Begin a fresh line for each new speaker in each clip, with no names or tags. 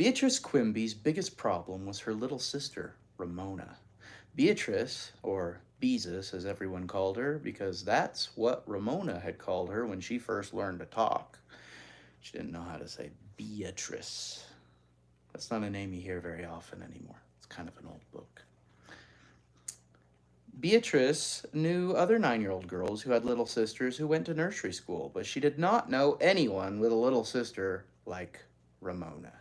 Beatrice Quimby's biggest problem was her little sister, Ramona. Beatrice, or Beezus as everyone called her, because that's what Ramona had called her when she first learned to talk. She didn't know how to say Beatrice. That's not a name you hear very often anymore. It's kind of an old book. Beatrice knew other 9-year-old girls who had little sisters who went to nursery school, but she did not know anyone with a little sister like Ramona.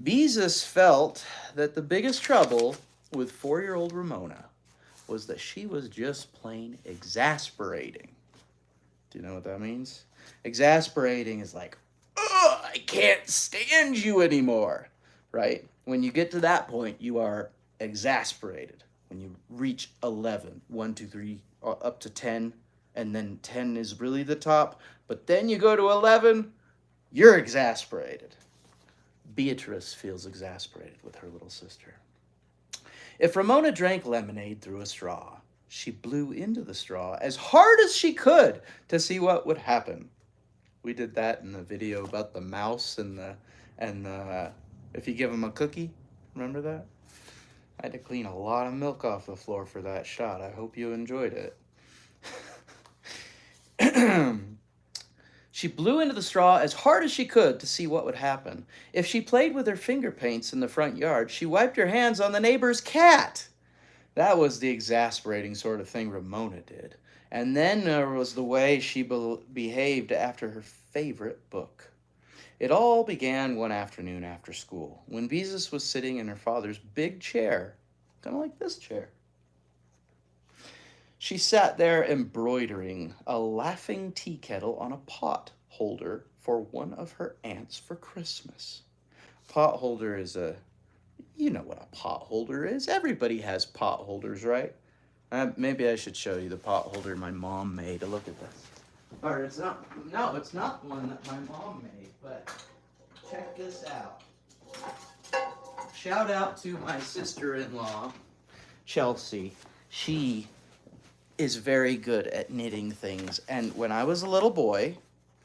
Beezus felt that the biggest trouble with 4-year-old Ramona was that she was just plain exasperating. Do you know what that means? Exasperating is like, ugh, I can't stand you anymore, right? When you get to that point, you are exasperated. When you reach 11, 1, 2, 3, up to 10, and then 10 is really the top, but then you go to 11, you're exasperated. Beatrice feels exasperated with her little sister. If Ramona drank lemonade through a straw, she blew into the straw as hard as she could to see what would happen. We did that in the video about the mouse and the if you give them a cookie. Remember that? I had to clean a lot of milk off the floor for that shot. I hope you enjoyed it. She blew into the straw as hard as she could to see what would happen. If she played with her finger paints in the front yard, she wiped her hands on the neighbor's cat. That was the exasperating sort of thing Ramona did. And then there was the way she behaved after her favorite book. It all began one afternoon after school, when Beezus was sitting in her father's big chair, kind of like this chair. She sat there embroidering a laughing tea kettle on a pot holder for one of her aunts for Christmas. Pot holder is you know what a pot holder is. Everybody has pot holders, right? Maybe I should show you the pot holder my mom made. Look at this. Or it's not, no, it's not one that my mom made, but check this out. Shout out to my sister-in-law, Chelsea. She is very good at knitting things. And when I was a little boy,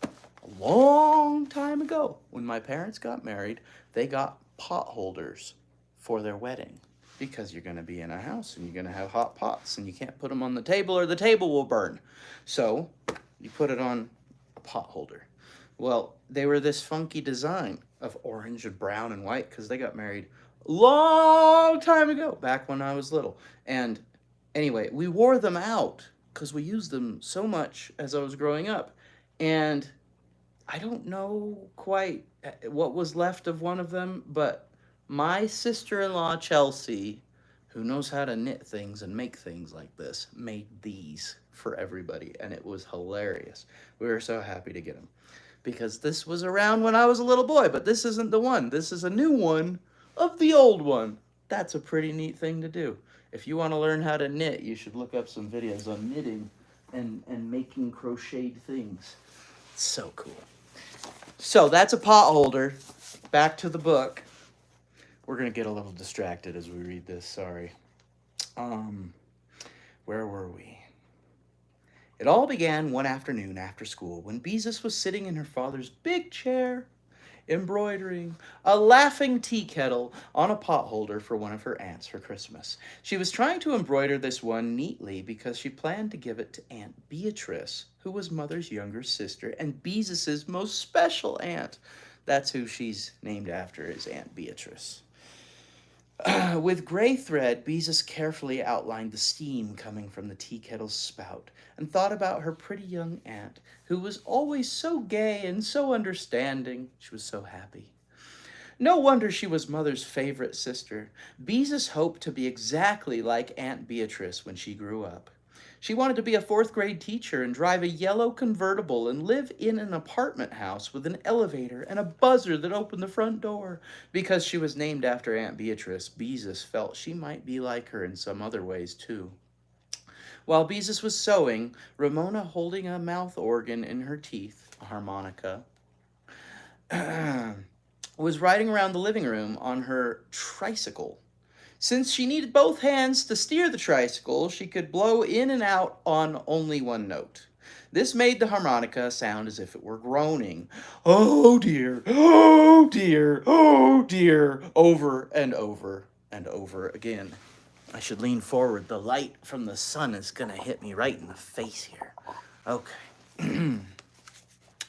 a long time ago, when my parents got married, they got pot holders for their wedding. Because you're going to be in a house and you're going to have hot pots and you can't put them on the table or the table will burn. So you put it on a pot holder. Well, they were this funky design of orange and brown and white because they got married a long time ago, back when I was little. And anyway, we wore them out because we used them so much as I was growing up. And I don't know quite what was left of one of them, but my sister-in-law, Chelsea, who knows how to knit things and make things like this, made these for everybody, and it was hilarious. We were so happy to get them because this was around when I was a little boy, but this isn't the one. This is a new one of the old one. That's a pretty neat thing to do. If you want to learn how to knit, you should look up some videos on knitting and making crocheted things. It's so cool. So that's a pot holder. Back to the book. We're going to get a little distracted as we read this, sorry. Where were we? It all began one afternoon after school when Beezus was sitting in her father's big chair, embroidering a laughing tea kettle on a pot holder for one of her aunts for Christmas. She was trying to embroider this one neatly because she planned to give it to Aunt Beatrice, who was Mother's younger sister and Beezus's most special aunt. That's who she's named after, is Aunt Beatrice. With gray thread, Beezus carefully outlined the steam coming from the tea kettle's spout and thought about her pretty young aunt, who was always so gay and so understanding. She was so happy. No wonder she was Mother's favorite sister. Beezus hoped to be exactly like Aunt Beatrice when she grew up. She wanted to be a 4th grade teacher and drive a yellow convertible and live in an apartment house with an elevator and a buzzer that opened the front door. Because she was named after Aunt Beatrice, Beezus felt she might be like her in some other ways too. While Beezus was sewing, Ramona, holding a mouth organ in her teeth, a harmonica, was riding around the living room on her tricycle. Since she needed both hands to steer the tricycle, she could blow in and out on only one note. This made the harmonica sound as if it were groaning. Oh dear, oh dear, oh dear, over and over and over again. I should lean forward. The light from the sun is going to hit me right in the face here. Okay.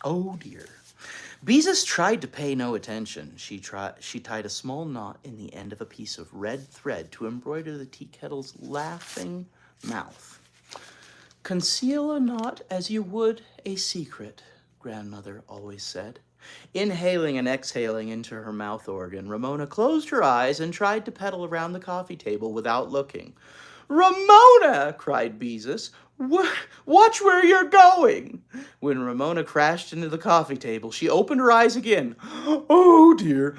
Oh dear. Beezus tried to pay no attention. She tied a small knot in the end of a piece of red thread to embroider the tea kettle's laughing mouth. Conceal a knot as you would a secret, grandmother always said. Inhaling and exhaling into her mouth organ, Ramona closed her eyes and tried to pedal around the coffee table without looking. Ramona! Cried Beezus. Watch where you're going! When Ramona crashed into the coffee table, she opened her eyes again. Oh dear,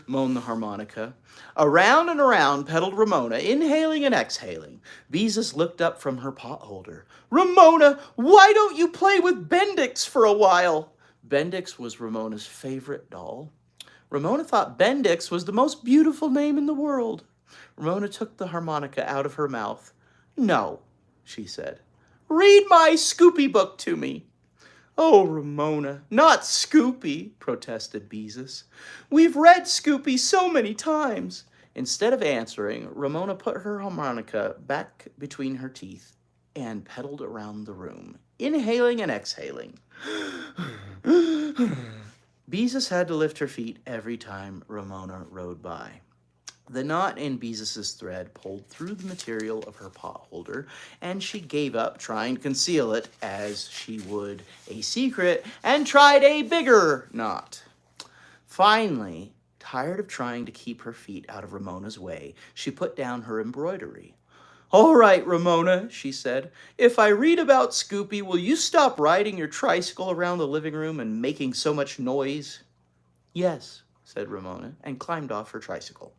moaned the harmonica. Around and around pedaled Ramona, inhaling and exhaling. Beezus looked up from her pot holder. Ramona, why don't you play with Bendix for a while? Bendix was Ramona's favorite doll. Ramona thought Bendix was the most beautiful name in the world. Ramona took the harmonica out of her mouth. No, she said. Read my Scoopy book to me. Oh, Ramona, not Scoopy, protested Beezus. We've read Scoopy so many times. Instead of answering, Ramona put her harmonica back between her teeth and pedaled around the room, inhaling and exhaling. Beezus had to lift her feet every time Ramona rode by. The knot in Beezus's thread pulled through the material of her pot holder, and she gave up trying to conceal it as she would a secret and tried a bigger knot. Finally, tired of trying to keep her feet out of Ramona's way, she put down her embroidery. All right, Ramona, she said. If I read about Scoopy, will you stop riding your tricycle around the living room and making so much noise? Yes, said Ramona, and climbed off her tricycle.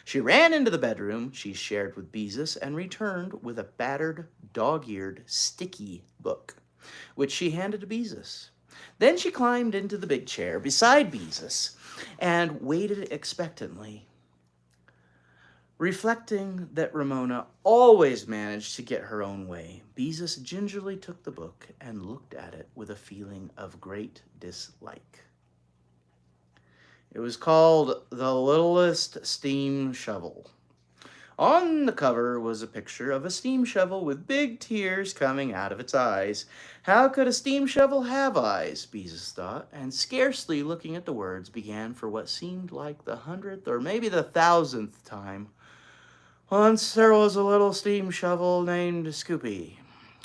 She ran into the bedroom she shared with Beezus and returned with a battered, dog-eared, sticky book, which she handed to Beezus. Then she climbed into the big chair beside Beezus and waited expectantly. Reflecting that Ramona always managed to get her own way, Beezus gingerly took the book and looked at it with a feeling of great dislike. It was called The Littlest Steam Shovel. On the cover was a picture of a steam shovel with big tears coming out of its eyes. How could a steam shovel have eyes, Beezus thought, and scarcely looking at the words, began for what seemed like the 100th or maybe the 1000th time. Once there was a little steam shovel named Scoopy.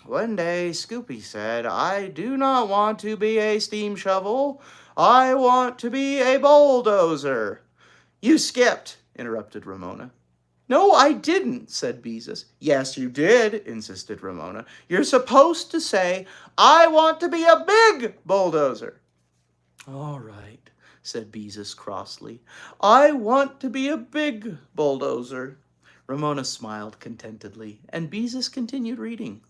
One day Scoopy said, I do not want to be a steam shovel. I want to be a bulldozer. You skipped, interrupted Ramona. No, I didn't, said Beezus. Yes, you did, insisted Ramona. You're supposed to say, I want to be a big bulldozer. All right, said Beezus crossly. I want to be a big bulldozer. Ramona smiled contentedly, and Beezus continued reading.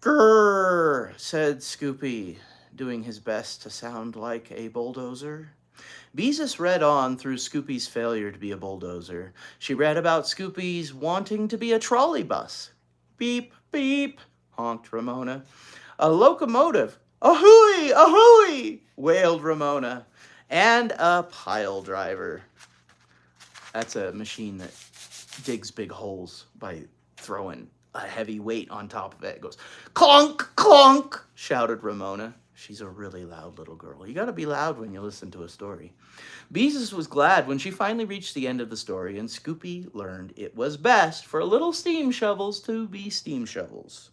Grrr, said Scoopy, doing his best to sound like a bulldozer. Beezus read on through Scoopy's failure to be a bulldozer. She read about Scoopy's wanting to be a trolley bus. Beep, beep, honked Ramona. A locomotive. Ahooey, ahooey, wailed Ramona. And a pile driver. That's a machine that digs big holes by throwing a heavy weight on top of it. It goes, clonk, clonk, shouted Ramona. She's a really loud little girl. You gotta be loud when you listen to a story. Beezus was glad when she finally reached the end of the story, and Scoopy learned it was best for little steam shovels to be steam shovels.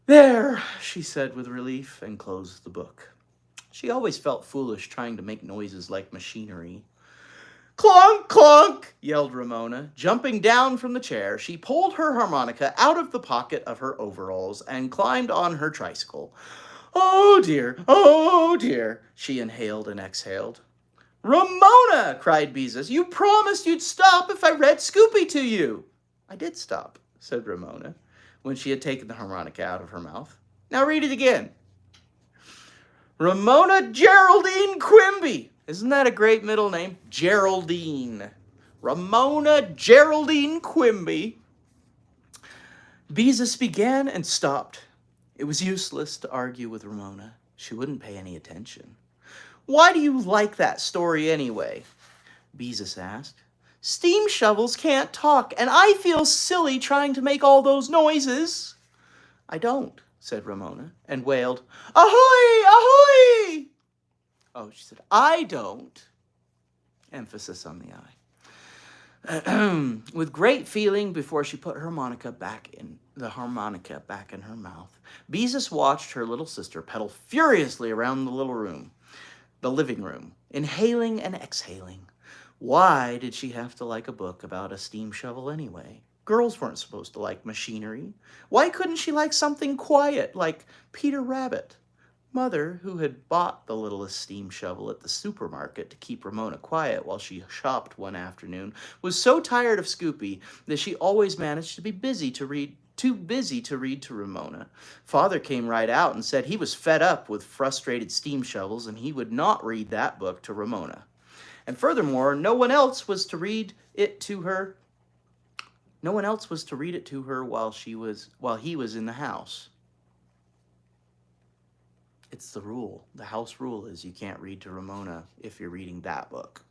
There, she said with relief, and closed the book. She always felt foolish trying to make noises like machinery. Clonk, clonk, yelled Ramona. Jumping down from the chair, she pulled her harmonica out of the pocket of her overalls and climbed on her tricycle. Oh dear, she inhaled and exhaled. Ramona, cried Beezus, you promised you'd stop if I read Scoopy to you. I did stop, said Ramona, when she had taken the harmonica out of her mouth. Now read it again. Ramona Geraldine Quimby. Isn't that a great middle name? Geraldine. Ramona Geraldine Quimby. Beezus began and stopped. It was useless to argue with Ramona. She wouldn't pay any attention. "Why do you like that story anyway?" Beezus asked. "Steam shovels can't talk, and I feel silly trying to make all those noises." "I don't," said Ramona, and wailed, "Ahoy! Ahoy!" Oh, she said, "I don't." Emphasis on the I. With great feeling, before she put the harmonica back in her mouth, Beezus watched her little sister pedal furiously around the living room, inhaling and exhaling. Why did she have to like a book about a steam shovel anyway? Girls weren't supposed to like machinery. Why couldn't she like something quiet, like Peter Rabbit? Mother, who had bought the littlest steam shovel at the supermarket to keep Ramona quiet while she shopped one afternoon, was so tired of Scoopy that she always managed to be too busy to read to Ramona. Father came right out and said he was fed up with frustrated steam shovels and he would not read that book to Ramona. And furthermore, no one else was to read it to her while he was in the house. It's the rule. The house rule is you can't read to Ramona if you're reading that book.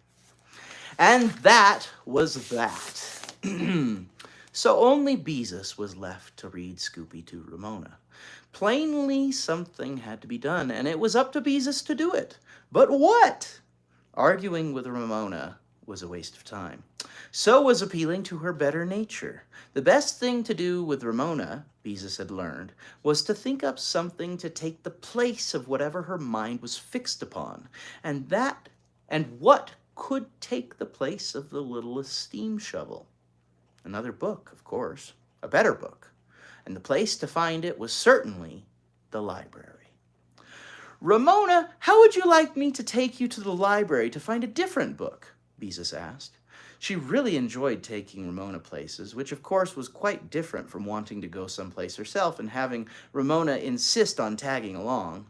And that was that. So only Beezus was left to read Scoopy to Ramona. Plainly, something had to be done, and it was up to Beezus to do it. But what? Arguing with Ramona was a waste of time. So was appealing to her better nature. The best thing to do with Ramona, Beezus had learned, was to think up something to take the place of whatever her mind was fixed upon. And what could take the place of the littlest steam shovel? Another book, of course. A better book. And the place to find it was certainly the library. "Ramona, how would you like me to take you to the library to find a different book?" Beezus asked. She really enjoyed taking Ramona places, which of course was quite different from wanting to go someplace herself and having Ramona insist on tagging along.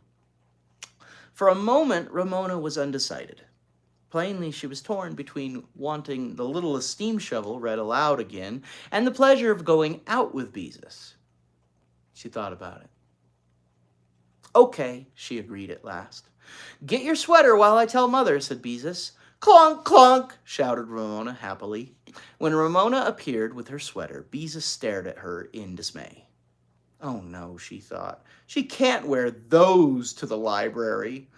For a moment, Ramona was undecided. Plainly, she was torn between wanting the littlest steam shovel read aloud again and the pleasure of going out with Beezus. She thought about it. "Okay," she agreed at last. "Get your sweater while I tell Mother," said Beezus. "Clonk, clonk," shouted Ramona happily. When Ramona appeared with her sweater, Beezus stared at her in dismay. "Oh no," she thought. "She can't wear those to the library."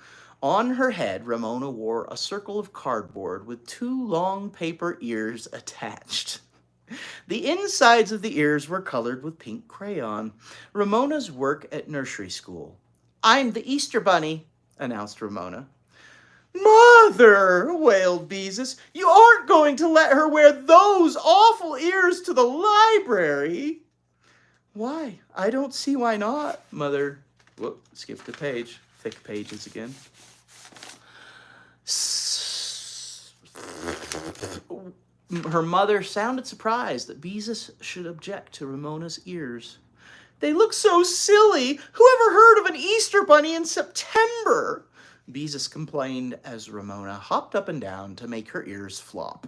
On her head, Ramona wore a circle of cardboard with 2 long paper ears attached. The insides of the ears were colored with pink crayon. Ramona's work at nursery school. "I'm the Easter Bunny," announced Ramona. "Mother," wailed Beezus, "you aren't going to let her wear those awful ears to the library?" "Why, I don't see why not," Mother... skipped a page. Thick pages again. Her mother sounded surprised that Beezus should object to Ramona's ears. "They look so silly. Who ever heard of an Easter bunny in September?" Beezus complained as Ramona hopped up and down to make her ears flop.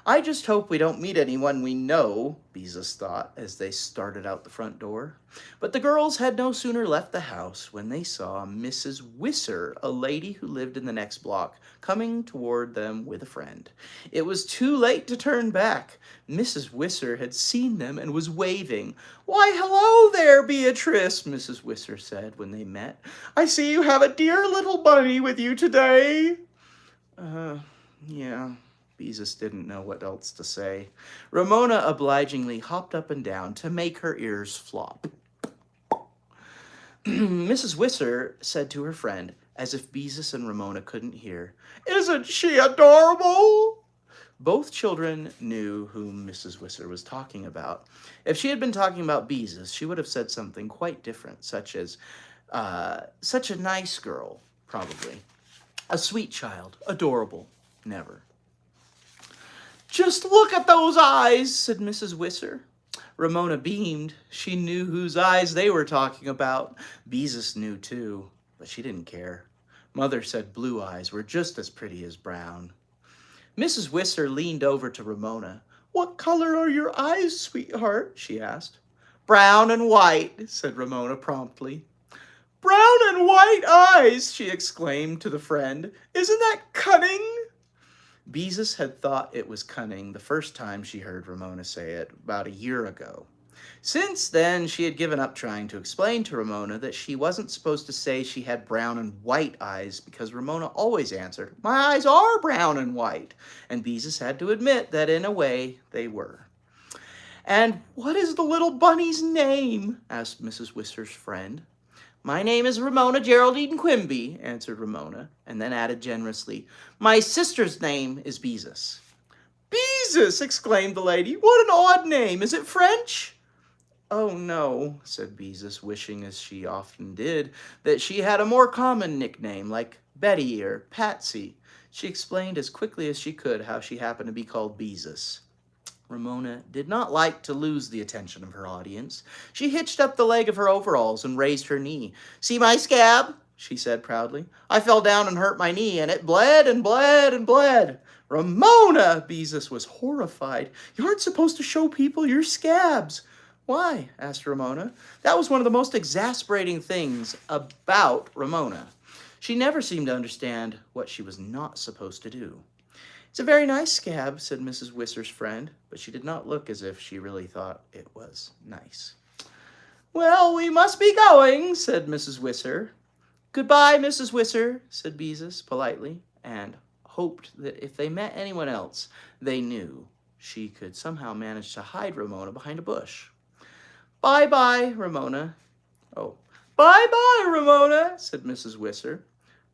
"I just hope we don't meet anyone we know," Beezus thought as they started out the front door. But the girls had no sooner left the house when they saw Mrs. Wisser, a lady who lived in the next block, coming toward them with a friend. It was too late to turn back. Mrs. Wisser had seen them and was waving. "Why, hello there, Beatrice," Mrs. Wisser said when they met. "I see you have a dear little bunny with you today." Yeah. Beezus didn't know what else to say. Ramona obligingly hopped up and down to make her ears flop. Mrs. Wisser said to her friend, as if Beezus and Ramona couldn't hear, "Isn't she adorable?" Both children knew whom Mrs. Wisser was talking about. If she had been talking about Beezus, she would have said something quite different, such as, "Such a nice girl," probably. "A sweet child, adorable," never. "Just look at those eyes," said Mrs. Wisser. Ramona beamed. She knew whose eyes they were talking about. Beezus knew too, but she didn't care. Mother said blue eyes were just as pretty as brown. Mrs. Wisser leaned over to Ramona. "What color are your eyes, sweetheart?" she asked. Brown and white, said Ramona promptly. Brown and white eyes, she exclaimed to the friend. Isn't that cunning? Beezus had thought it was cunning the first time she heard Ramona say it, about a year ago. Since then, she had given up trying to explain to Ramona that she wasn't supposed to say she had brown and white eyes because Ramona always answered, My eyes are brown and white, and Beezus had to admit that in a way they were. And what is the little bunny's name? Asked Mrs. Whistler's friend. My name is Ramona Geraldine Quimby, answered Ramona, and then added generously, My sister's name is Beezus. Beezus, exclaimed the lady. What an odd name. Is it French? Oh, no, said Beezus, wishing, as she often did, that she had a more common nickname, like Betty or Patsy. She explained as quickly as she could how she happened to be called Beezus. Ramona did not like to lose the attention of her audience. She hitched up the leg of her overalls and raised her knee. See my scab? She said proudly. I fell down and hurt my knee, and it bled and bled and bled. Ramona! Beezus was horrified. You aren't supposed to show people your scabs. Why? Asked Ramona. That was one of the most exasperating things about Ramona. She never seemed to understand what she was not supposed to do. It's a very nice scab, said Mrs. Whistler's friend, but she did not look as if she really thought it was nice. Well, we must be going, said Mrs. Whistler. Goodbye, Mrs. Whistler, said Beezus politely, and hoped that if they met anyone else, they knew she could somehow manage to hide Ramona behind a bush. Bye-bye, Ramona. Oh, bye-bye, Ramona, said Mrs. Whistler.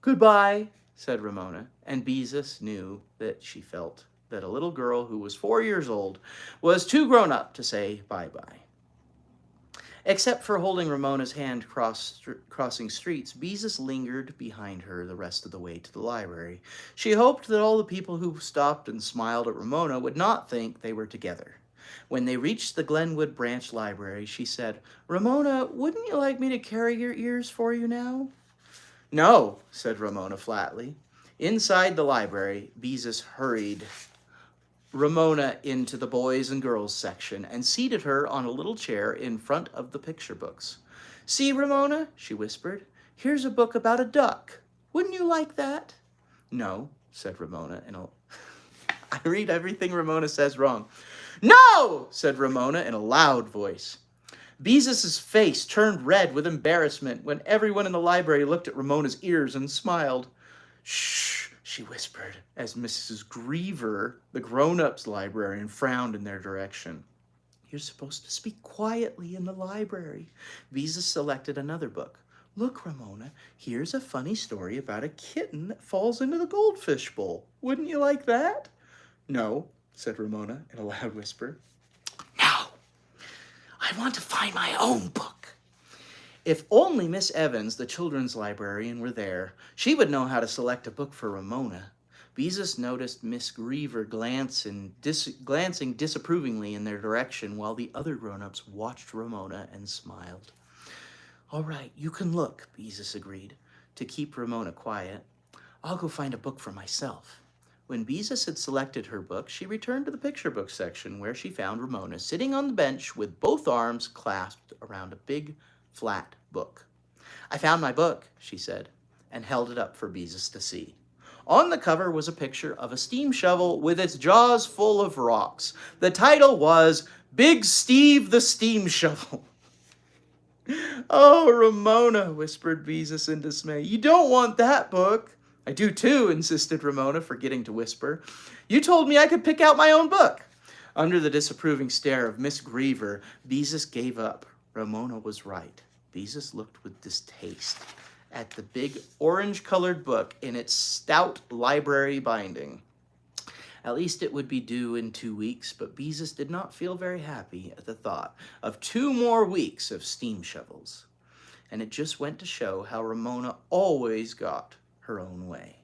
Goodbye, said Ramona, and Beezus knew that she felt that a little girl who was 4 years old was too grown up to say bye-bye. Except for holding Ramona's hand crossing streets, Beezus lingered behind her the rest of the way to the library. She hoped that all the people who stopped and smiled at Ramona would not think they were together. When they reached the Glenwood Branch Library, she said, Ramona, wouldn't you like me to carry your ears for you now? No, said Ramona flatly. Inside the library, Beezus hurried Ramona into the boys and girls section and seated her on a little chair in front of the picture books. See, Ramona, she whispered, here's a book about a duck. Wouldn't you like that? No, said Ramona I read everything Ramona says wrong. No, said Ramona in a loud voice. Beezus's face turned red with embarrassment when everyone in the library looked at Ramona's ears and smiled. Shh, she whispered, as Mrs. Griever, the grown-ups librarian, frowned in their direction. You're supposed to speak quietly in the library. Beezus selected another book. Look, Ramona, here's a funny story about a kitten that falls into the goldfish bowl. Wouldn't you like that? No, said Ramona in a loud whisper. No, I want to find my own book. If only Miss Evans, the children's librarian, were there, she would know how to select a book for Ramona. Beezus noticed Miss Griever glancing disapprovingly in their direction while the other grown-ups watched Ramona and smiled. All right, you can look, Beezus agreed, to keep Ramona quiet. I'll go find a book for myself. When Beezus had selected her book, she returned to the picture book section where she found Ramona sitting on the bench with both arms clasped around a big, flat book. I found my book, she said, and held it up for Beezus to see. On the cover was a picture of a steam shovel with its jaws full of rocks. The title was Big Steve the Steam Shovel. Oh, Ramona, whispered Beezus in dismay. You don't want that book. I do too, insisted Ramona, forgetting to whisper. You told me I could pick out my own book. Under the disapproving stare of Miss Griever, Beezus gave up. Ramona was right. Beezus looked with distaste at the big orange-colored book in its stout library binding. At least it would be due in 2 weeks, but Beezus did not feel very happy at the thought of 2 more weeks of steam shovels. And it just went to show how Ramona always got her own way.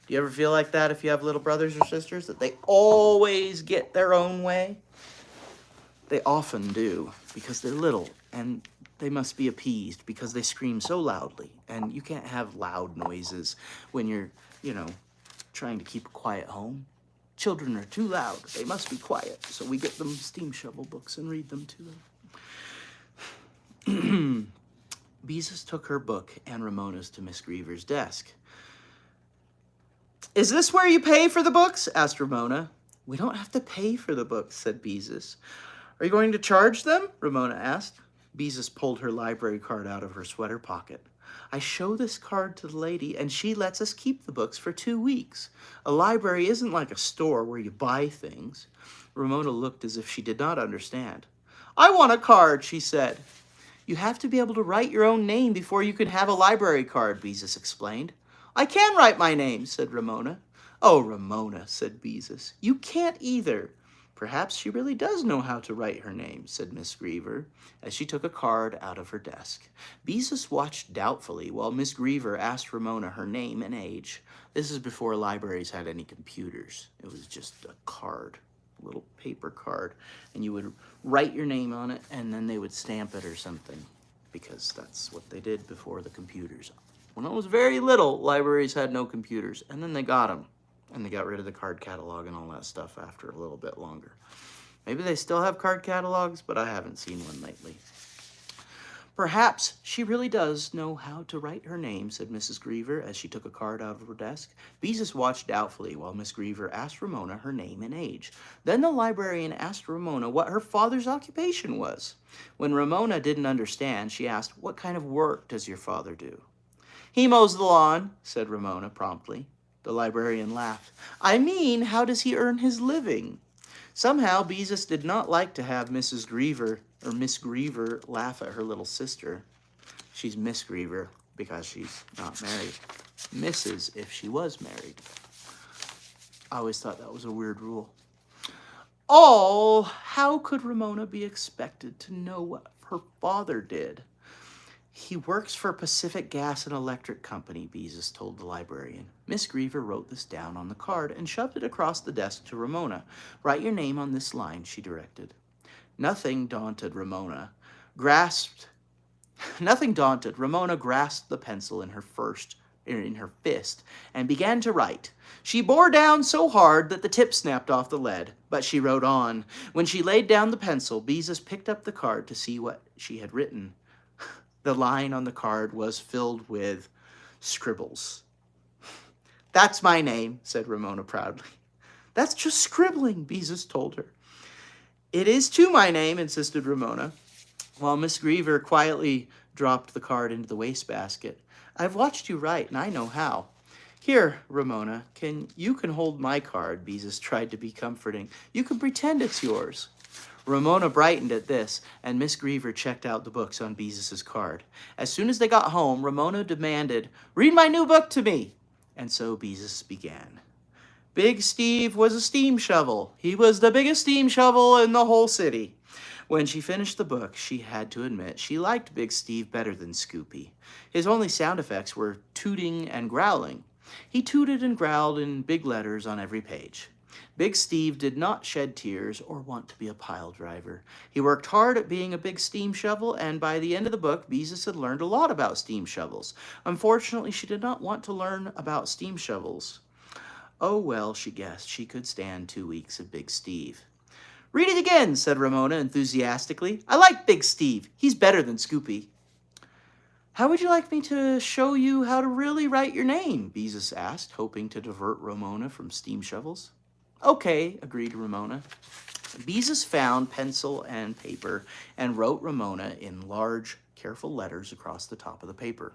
Do you ever feel like that if you have little brothers or sisters, that they always get their own way? They often do, because they're little, and they must be appeased because they scream so loudly. And you can't have loud noises when you're, trying to keep a quiet home. Children are too loud. They must be quiet. So we get them steam shovel books and read them to them. Beezus took her book and Ramona's to Miss Greaver's desk. "Is this where you pay for the books?" asked Ramona. "We don't have to pay for the books," said Beezus. "Are you going to charge them?" Ramona asked. Beezus pulled her library card out of her sweater pocket. "I show this card to the lady, and she lets us keep the books for 2 weeks. A library isn't like a store where you buy things." Ramona looked as if she did not understand. "I want a card," she said. "You have to be able to write your own name before you can have a library card," Beezus explained. "I can write my name," said Ramona. "Oh, Ramona," said Beezus, "you can't either." "Perhaps she really does know how to write her name," said Miss Greaver, as she took a card out of her desk. Beezus watched doubtfully while Miss Greaver asked Ramona her name and age. This is before libraries had any computers. It was just a card, a little paper card, and you would write your name on it, and then they would stamp it or something, because that's what they did before the computers. When I was very little, libraries had no computers, and then they got them. And they got rid of the card catalog and all that stuff after a little bit longer. Maybe they still have card catalogs, but I haven't seen one lately. "Perhaps she really does know how to write her name," said Mrs. Greaver as she took a card out of her desk. Beezus watched doubtfully while Miss Greaver asked Ramona her name and age. Then the librarian asked Ramona what her father's occupation was. When Ramona didn't understand, she asked, "What kind of work does your father do?" "He mows the lawn," said Ramona promptly. The librarian laughed. "I mean, how does he earn his living?" Somehow, Beezus did not like to have Miss Greaver laugh at her little sister. She's Miss Greaver because she's not married. Mrs. if she was married. I always thought that was a weird rule. Oh, how could Ramona be expected to know what her father did? "He works for Pacific Gas and Electric Company," Beezus told the librarian. Miss Greaver wrote this down on the card and shoved it across the desk to Ramona. "Write your name on this line," she directed. Nothing daunted, Ramona grasped the pencil in her fist and began to write. She bore down so hard that the tip snapped off the lead, but she wrote on. When she laid down the pencil, Beezus picked up the card to see what she had written. The line on the card was filled with scribbles. "That's my name," said Ramona proudly. "That's just scribbling," Beezus told her. "It is too my name," insisted Ramona, while Miss Greaver quietly dropped the card into the wastebasket. "I've watched you write, and I know how." "Here, Ramona, you can hold my card," Beezus tried to be comforting. "You can pretend it's yours." Ramona brightened at this, and Miss Greaver checked out the books on Beezus's card. As soon as they got home, Ramona demanded, "Read my new book to me." And so Beezus began. Big Steve was a steam shovel. He was the biggest steam shovel in the whole city. When she finished the book, she had to admit she liked Big Steve better than Scoopy. His only sound effects were tooting and growling. He tooted and growled in big letters on every page. Big Steve did not shed tears or want to be a pile driver. He worked hard at being a big steam shovel, and by the end of the book, Beezus had learned a lot about steam shovels. Unfortunately, she did not want to learn about steam shovels. Oh well, she guessed, she could stand 2 weeks of Big Steve. "Read it again," said Ramona enthusiastically. "I like Big Steve. He's better than Scoopy." "How would you like me to show you how to really write your name?" Beezus asked, hoping to divert Ramona from steam shovels. "Okay," agreed Ramona. Beezus found pencil and paper and wrote Ramona in large, careful letters across the top of the paper.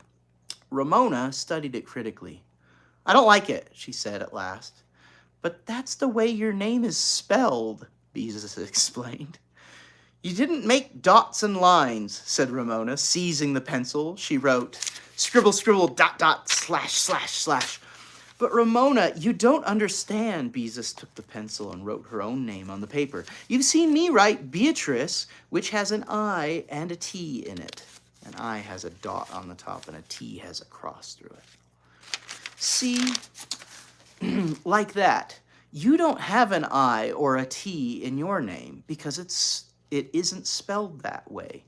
Ramona studied it critically. "I don't like it," she said at last. "But that's the way your name is spelled," Beezus explained. "You didn't make dots and lines," said Ramona, seizing the pencil. She wrote, "Scribble, scribble, dot, dot, slash, slash, slash." "But Ramona, you don't understand." Beezus took the pencil and wrote her own name on the paper. "You've seen me write Beatrice, which has an I and a T in it. An I has a dot on the top and a T has a cross through it. See, like that. You don't have an I or a T in your name because it isn't spelled that way."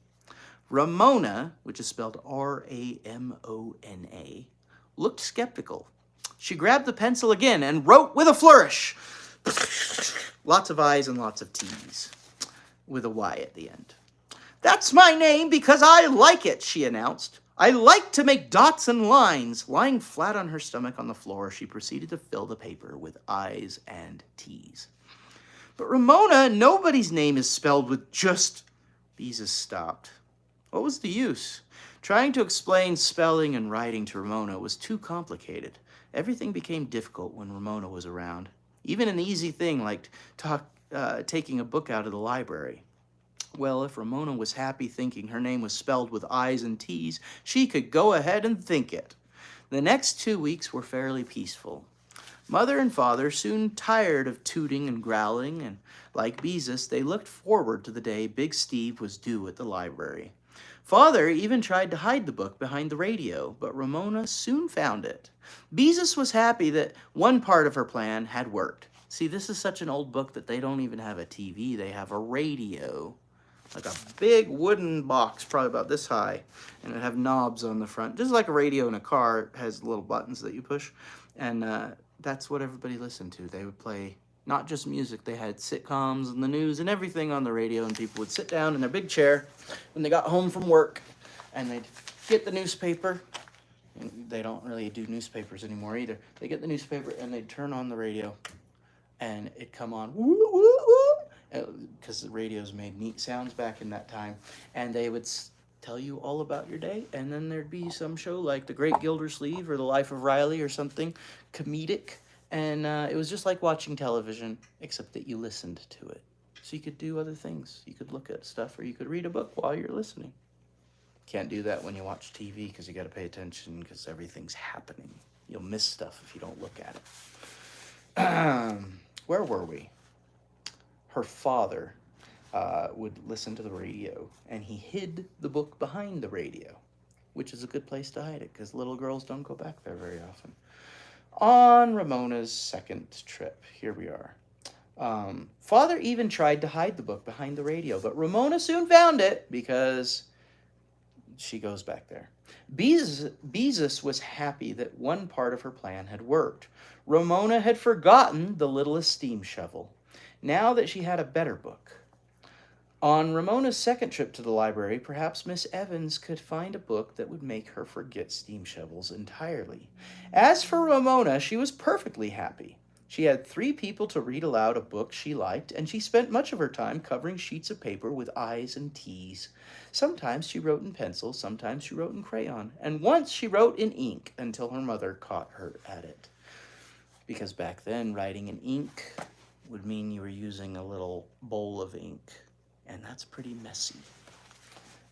Ramona, which is spelled R-A-M-O-N-A, looked skeptical. She grabbed the pencil again and wrote with a flourish. Lots of I's and lots of T's, with a Y at the end. "That's my name because I like it," she announced. "I like to make dots and lines." Lying flat on her stomach on the floor, she proceeded to fill the paper with I's and T's. "But Ramona, nobody's name is spelled with just..." Beezus stopped. What was the use? Trying to explain spelling and writing to Ramona was too complicated. Everything became difficult when Ramona was around. Even an easy thing like taking a book out of the library. Well, if Ramona was happy thinking her name was spelled with I's and T's, she could go ahead and think it. The next 2 weeks were fairly peaceful. Mother and father soon tired of tooting and growling, and like Beezus, they looked forward to the day Big Steve was due at the library. Father even tried to hide the book behind the radio, but Ramona soon found it. Beezus was happy that one part of her plan had worked. See, this is such an old book that they don't even have a TV, they have a radio. Like a big wooden box, probably about this high, and it have knobs on the front. Just like a radio in a car, it has little buttons that you push, and that's what everybody listened to. They would play not just music, they had sitcoms and the news and everything on the radio, and people would sit down in their big chair when they got home from work, and they'd get the newspaper. They don't really do newspapers anymore either. They get the newspaper and they'd turn on the radio, and it'd come on, woo, woo, woo, because the radios made neat sounds back in that time, and they would tell you all about your day, and then there'd be some show like The Great Gildersleeve or The Life of Riley or something comedic, and it was just like watching television, except that you listened to it. So you could do other things. You could look at stuff, or you could read a book while you're listening. Can't do that when you watch TV because you got to pay attention because everything's happening. You'll miss stuff if you don't look at it. Where were we? Her father would listen to the radio, and he hid the book behind the radio, which is a good place to hide it because little girls don't go back there very often. On Ramona's second trip, here we are. Father even tried to hide the book behind the radio, but Ramona soon found it because she goes back there. Beezus was happy that one part of her plan had worked. Ramona had forgotten the littlest steam shovel, now that she had a better book. On Ramona's second trip to the library, perhaps Miss Evans could find a book that would make her forget steam shovels entirely. As for Ramona, she was perfectly happy. She had 3 people to read aloud a book she liked, and she spent much of her time covering sheets of paper with I's and T's. Sometimes she wrote in pencil, sometimes she wrote in crayon, and once she wrote in ink until her mother caught her at it. Because back then, writing in ink would mean you were using a little bowl of ink, and that's pretty messy.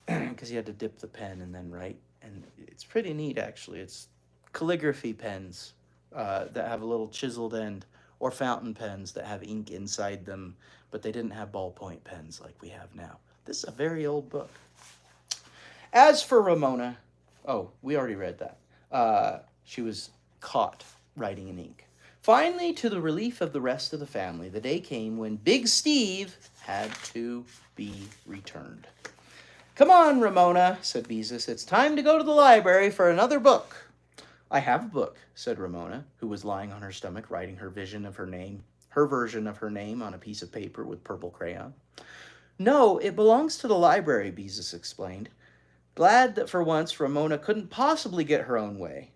Because you had to dip the pen and then write, and it's pretty neat, actually. It's calligraphy pens that have a little chiseled end, or fountain pens that have ink inside them, but they didn't have ballpoint pens like we have now. This is a very old book. As for Ramona, oh, we already read that. She was caught writing in ink. Finally, to the relief of the rest of the family, the day came when Big Steve had to be returned. "Come on, Ramona," said Beezus. "It's time to go to the library for another book." "I have a book," said Ramona, who was lying on her stomach writing her version of her name on a piece of paper with purple crayon. "No, it belongs to the library," Beezus explained, glad that for once Ramona couldn't possibly get her own way.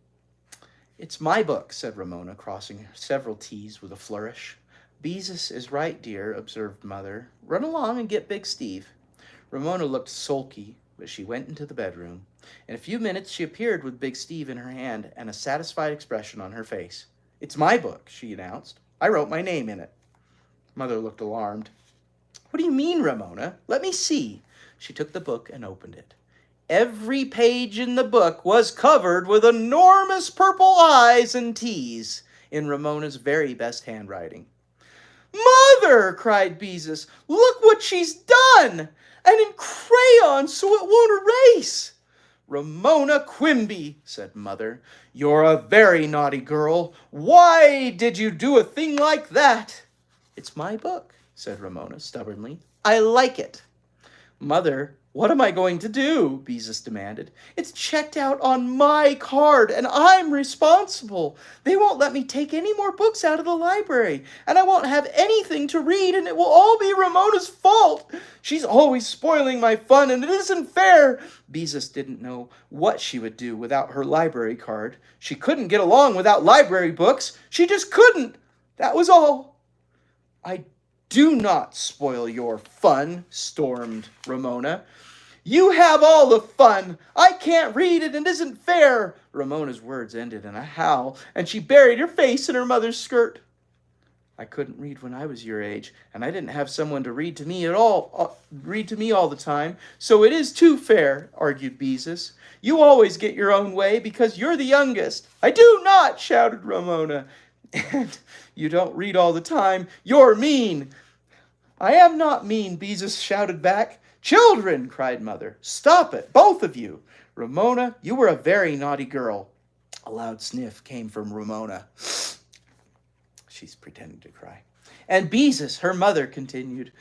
"It's my book," said Ramona, crossing several T's with a flourish. "Beezus is right, dear," observed Mother. "Run along and get Big Steve." Ramona looked sulky, but she went into the bedroom. In a few minutes, she appeared with Big Steve in her hand and a satisfied expression on her face. "It's my book," she announced. "I wrote my name in it." Mother looked alarmed. "What do you mean, Ramona? Let me see." She took the book and opened it. Every page in the book was covered with enormous purple I's and T's in Ramona's very best handwriting. "Mother!" cried Beezus. "Look what she's done! And in crayon so it won't erase!" "Ramona Quimby," said Mother, "you're a very naughty girl. Why did you do a thing like that?" "It's my book," said Ramona stubbornly. "I like it." Mother What am I going to do? Beezus demanded. It's checked out on my card, and I'm responsible. They won't let me take any more books out of the library, and I won't have anything to read, and it will all be Ramona's fault. She's always spoiling my fun, and it isn't fair. Beezus didn't know what she would do without her library card. She couldn't get along without library books. She just couldn't. That was all. I do not spoil your fun, stormed Ramona. You have all the fun. I can't read it and it isn't fair. Ramona's words ended in a howl, and she buried her face in her mother's skirt. I couldn't read when I was your age, and I didn't have someone to read to me all the time, so it is too fair, argued Beezus. You always get your own way because you're the youngest. I do not, shouted Ramona. And you don't read all the time. You're mean. I am not mean, Beezus shouted back. Children, cried Mother. Stop it, both of you. Ramona, you were a very naughty girl. A loud sniff came from Ramona. She's pretending to cry. And Beezus, her mother, continued.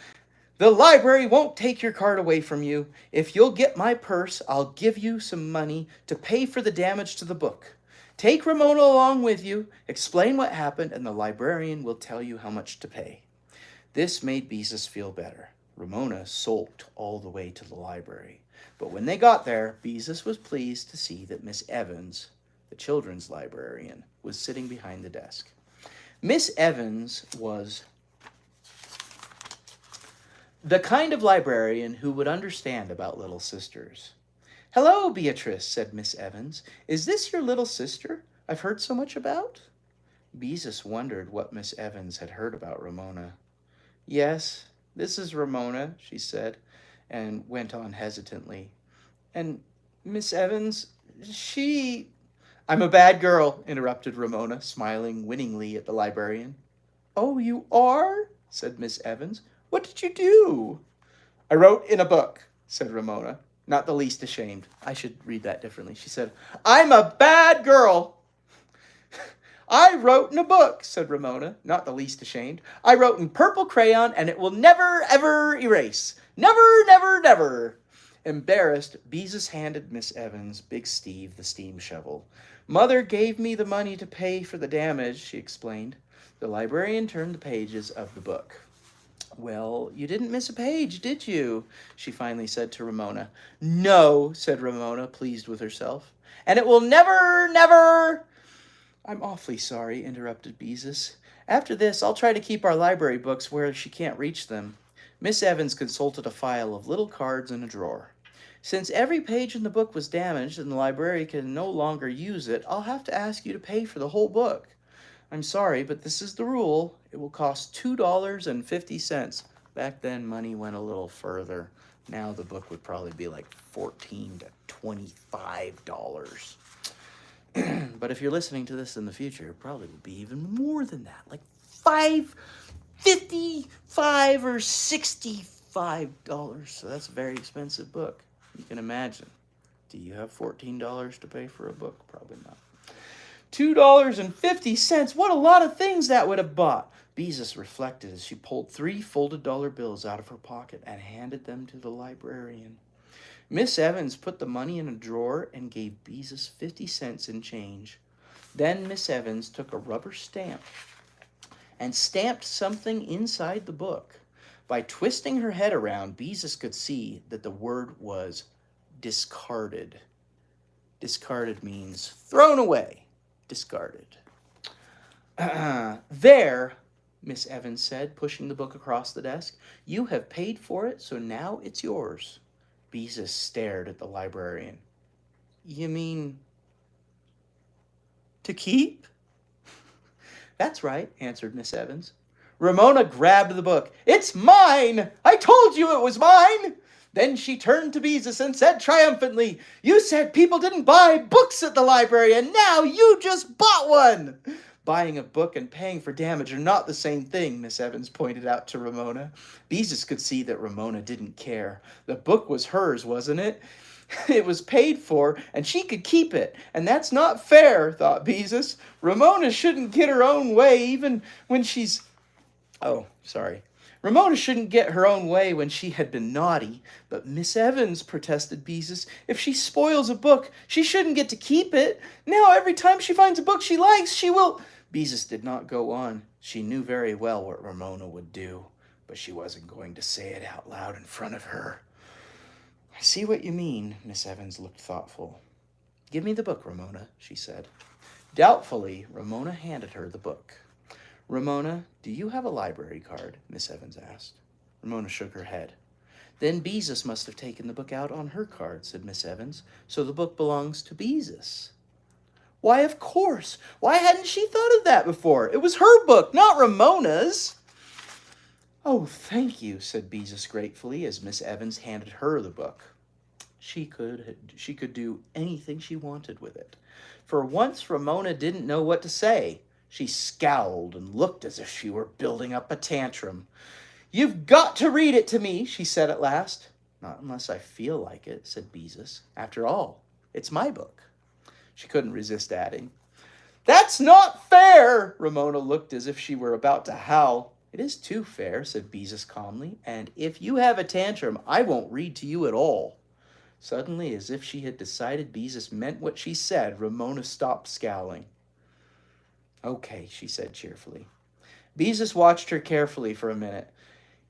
The library won't take your card away from you. If you'll get my purse, I'll give you some money to pay for the damage to the book. Take Ramona along with you, explain what happened, and the librarian will tell you how much to pay. This made Beezus feel better. Ramona sulked all the way to the library. But when they got there, Beezus was pleased to see that Miss Evans, the children's librarian, was sitting behind the desk. Miss Evans was the kind of librarian who would understand about little sisters. Hello, Beatrice, said Miss Evans. Is this your little sister I've heard so much about? Beezus wondered what Miss Evans had heard about Ramona. Yes, this is Ramona, she said, and went on hesitantly. And Miss Evans, I'm a bad girl, interrupted Ramona, smiling winningly at the librarian. Oh, you are? Said Miss Evans. What did you do? I wrote in a book, said Ramona, not the least ashamed. I should read that differently. She said, I'm a bad girl. I wrote in a book, said Ramona, not the least ashamed. I wrote in purple crayon, and it will never, ever erase. Never, never, never. Embarrassed, Beezus handed Miss Evans Big Steve the steam shovel. Mother gave me the money to pay for the damage, she explained. The librarian turned the pages of the book. Well, you didn't miss a page, did you? She finally said to Ramona. No, said Ramona, pleased with herself. And it will never, never... I'm awfully sorry, interrupted Beezus. After this, I'll try to keep our library books where she can't reach them. Miss Evans consulted a file of little cards in a drawer. Since every page in the book was damaged and the library can no longer use it, I'll have to ask you to pay for the whole book. I'm sorry, but this is the rule. It will cost $2.50. Back then, money went a little further. Now the book would probably be like $14 to $25. But if you're listening to this in the future, it probably will be even more than that, like $55 or $65. So that's a very expensive book. You can imagine. Do you have $14 to pay for a book? Probably not. $2.50. What a lot of things that would have bought. Beezus reflected as she pulled 3 folded dollar bills out of her pocket and handed them to the librarian. Miss Evans put the money in a drawer and gave Beezus 50 cents in change. Then Miss Evans took a rubber stamp and stamped something inside the book. By twisting her head around, Beezus could see that the word was discarded. Discarded means thrown away. Discarded. There, Miss Evans said, pushing the book across the desk. You have paid for it, so now it's yours. Beezus stared at the librarian. You mean to keep? That's right, answered Miss Evans. Ramona grabbed the book. It's mine! I told you it was mine! Then she turned to Beezus and said triumphantly, You said people didn't buy books at the library, and now you just bought one! Buying a book and paying for damage are not the same thing, Miss Evans pointed out to Ramona. Beezus could see that Ramona didn't care. The book was hers, wasn't it? It was paid for, and she could keep it. And that's not fair, thought Beezus. Ramona shouldn't get her own way even when she's... Oh, sorry. Ramona shouldn't get her own way when she had been naughty. But Miss Evans, protested Beezus, if she spoils a book, she shouldn't get to keep it. Now every time she finds a book she likes, she will... Beezus did not go on. She knew very well what Ramona would do, but she wasn't going to say it out loud in front of her. I see what you mean. Miss Evans looked thoughtful. Give me the book, Ramona, she said. Doubtfully, Ramona handed her the book. Ramona, do you have a library card? Miss Evans asked. Ramona shook her head. Then Beezus must have taken the book out on her card, said Miss Evans, so the book belongs to Beezus. Why, of course. Why hadn't she thought of that before? It was her book, not Ramona's. Oh, thank you, said Beezus gratefully as Miss Evans handed her the book. She could do anything she wanted with it. For once, Ramona didn't know what to say. She scowled and looked as if she were building up a tantrum. You've got to read it to me, she said at last. Not unless I feel like it, said Beezus. After all, it's my book. She couldn't resist adding. That's not fair! Ramona looked as if she were about to howl. It is too fair, said Beezus calmly, and if you have a tantrum, I won't read to you at all. Suddenly, as if she had decided Beezus meant what she said, Ramona stopped scowling. Okay, she said cheerfully. Beezus watched her carefully for a minute.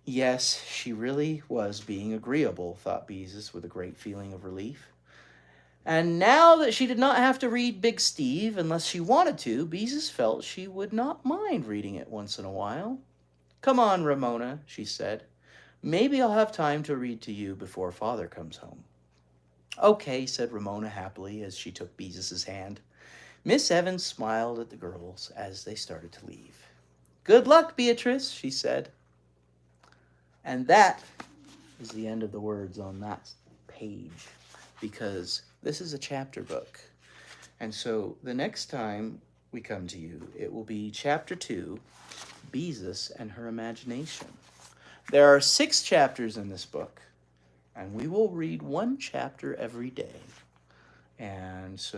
Yes, she really was being agreeable, thought Beezus with a great feeling of relief. And now that she did not have to read Big Steve unless she wanted to, Beezus felt she would not mind reading it once in a while. Come on, Ramona, she said. Maybe I'll have time to read to you before Father comes home. Okay, said Ramona happily as she took Beezus's hand. Miss Evans smiled at the girls as they started to leave. Good luck, Beatrice, she said. And that is the end of the words on that page, because this is a chapter book. And so the next time we come to you, it will be Chapter 2, Beezus and Her Imagination. There are 6 chapters in this book, and we will read one chapter every day. And so